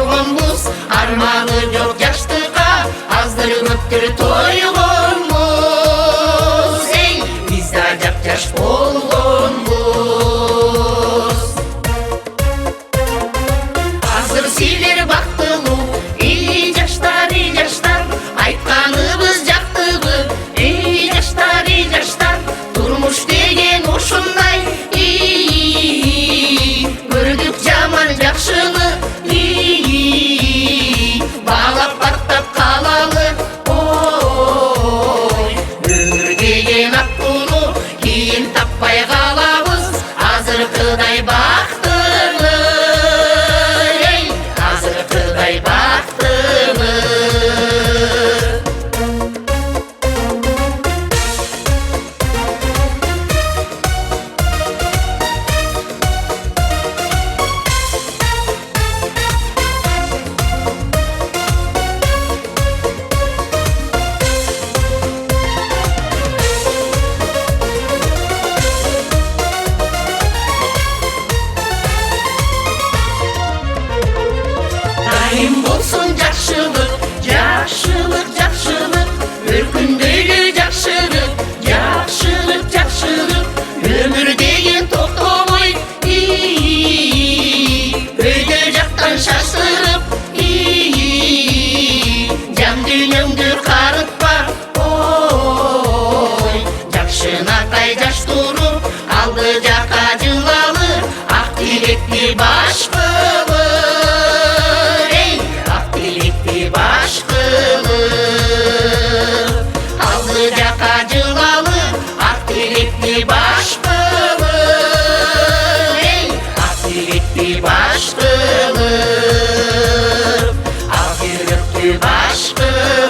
коргонбуз, арманы жок жаштыкка аздыр көптүр тойгонбуз. Эй, биз да жап-жаш болгонбуз. Азыр силер бактылуу, эй жаштар, айтканыбыз жактыбы, эй жаштар, турмуш деген ушундай. Көрдүк жаман жакшыны, баалап бактап калалы. Ой, өмүр деген аттууну кийин таппай калабыз, азыркыдай бактылы, эй, азыркыдай бактылы. Дайым болсун жакшылык, өркүндөйлү жакшылык. Өмүр деген токтомой, өйдө жактан шашырып, жан дүйнөңдү карытпа. Ой, жакшынакай жаш туруп, алды жака жылалы, ак тилекти баш кылып, эй, ак тилекти баш кылып, алды жака жылалы, ак тилекти баш кылып, эй, ак тилекти баш кылып, ак жүрөктү баш кылып.